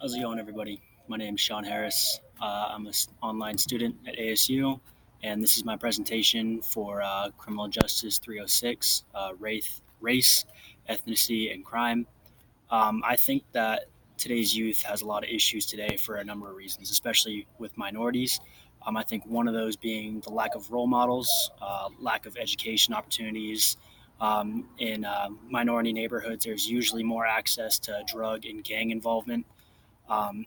How's it going, everybody? My name is Sean Harris. I'm an online student at ASU, and this is my presentation for Criminal Justice 306, race, ethnicity, and crime. I think that today's youth has a lot of issues today for a number of reasons, especially with minorities. I think one of those being the lack of role models, lack of education opportunities. In minority neighborhoods, there's usually more access to drug and gang involvement. Um,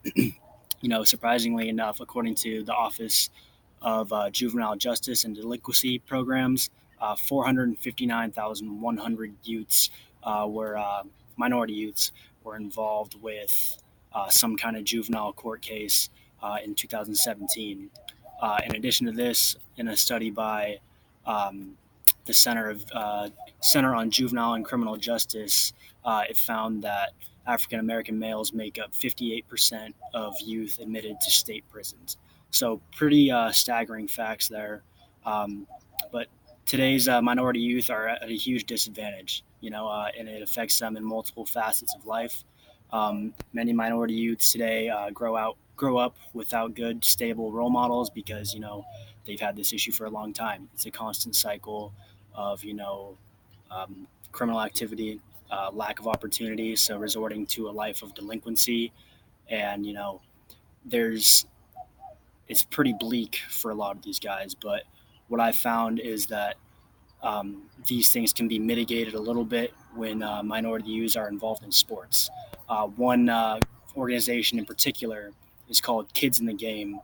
Surprisingly enough, according to the Office of Juvenile Justice and Delinquency Programs, 459,100 youths were minority youths were involved with some kind of juvenile court case in 2017. In addition to this, in a study by um, the Center on Juvenile and Criminal Justice, it found that African American males make up 58% of youth admitted to state prisons. So, pretty staggering facts there. Um, but today's minority youth are at a huge disadvantage, and it affects them in multiple facets of life. Many minority youths today grow up without good, stable role models because they've had this issue for a long time. It's a constant cycle of criminal activity, lack of opportunity, so resorting to a life of delinquency, and there's it's pretty bleak for a lot of these guys. But what I found is that these things can be mitigated a little bit when minority youths are involved in sports. One organization in particular is called Kids in the Game,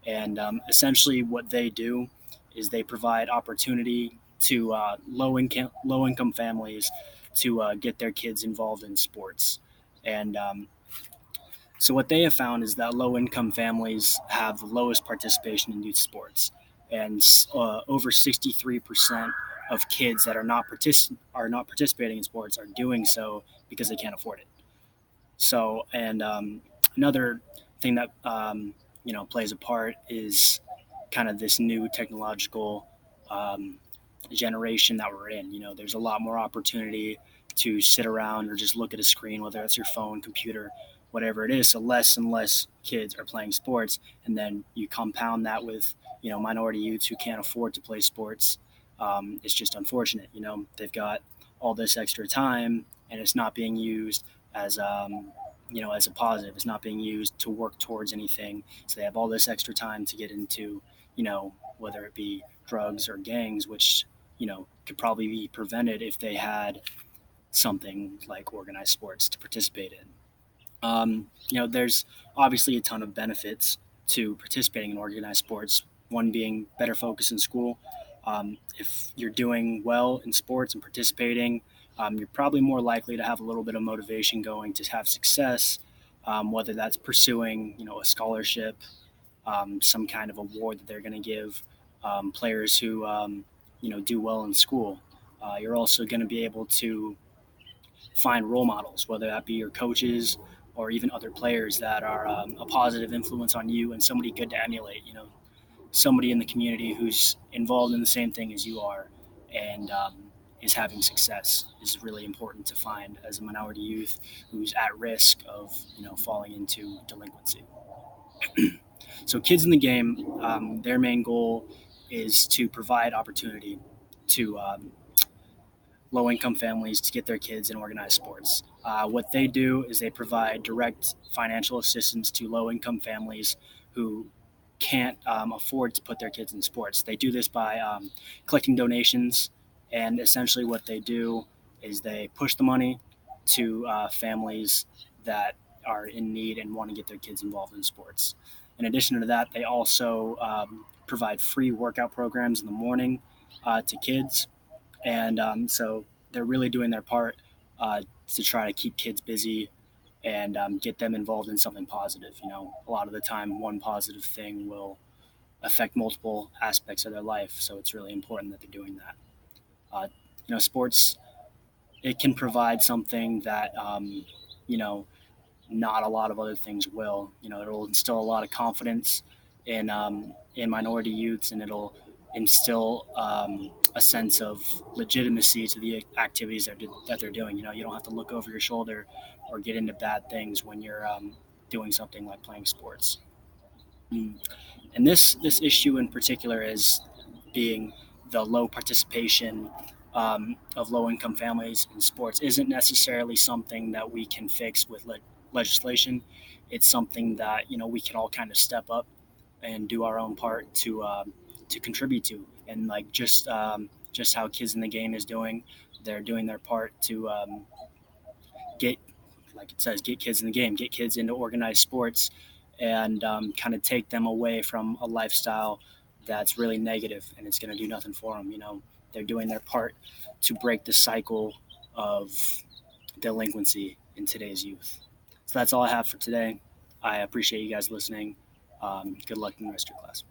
and essentially what they do is they provide opportunity to low income families to get their kids involved in sports. And so what they have found is that low income families have the lowest participation in youth sports, and over 63% of kids that are not participating in sports are doing so because they can't afford it. So, and another thing that plays a part is kind of this new technological um, generation that we're in. There's a lot more opportunity to sit around or just look at a screen, whether it's your phone, computer, whatever it is. So less and less kids are playing sports, and then you compound that with minority youths who can't afford to play sports. It's just unfortunate. They've got all this extra time, and it's not being used as as a positive. It's not being used to work towards anything. So they have all this extra time to get into whether it be drugs or gangs, which could probably be prevented if they had something like organized sports to participate in. There's obviously a ton of benefits to participating in organized sports. One being better focus in school. If you're doing well in sports and participating, you're probably more likely to have a little bit of motivation going to have success, whether that's pursuing, a scholarship, some kind of award that they're going to give players who, do well in school. You're also going to be able to find role models, whether that be your coaches or even other players that are a positive influence on you and somebody good to emulate. Somebody in the community who's involved in the same thing as you are and is having success is really important to find as a minority youth who's at risk of falling into delinquency. So kids in the game, their main goal is to provide opportunity to low income families to get their kids in organized sports. What they do is they provide direct financial assistance to low income families who can't afford to put their kids in sports. They do this by collecting donations, and essentially what they do is they push the money to families that are in need and want to get their kids involved in sports. In addition to that, they also provide free workout programs in the morning to kids, and so they're really doing their part to try to keep kids busy and get them involved in something positive. A lot of the time, one positive thing will affect multiple aspects of their life. So it's really important that they're doing that. Uh, Sports, it can provide something that you know not a lot of other things will. It'll instill a lot of confidence in minority youths, and it'll instill a sense of legitimacy to the activities that they're doing. You don't have to look over your shoulder or get into bad things when you're doing something like playing sports. Mm. And this issue in particular is being the low participation of low income families in sports isn't necessarily something that we can fix with legislation. It's something that we can all kind of step up and do our own part to contribute to. And like just how Kids in the Game is doing, they're doing their part to get, like it says, get kids in the game, get kids into organized sports, and kind of take them away from a lifestyle that's really negative and it's going to do nothing for them. They're doing their part to break the cycle of delinquency in today's youth. So that's all I have for today. I appreciate you guys listening. Good luck in the rest of your class.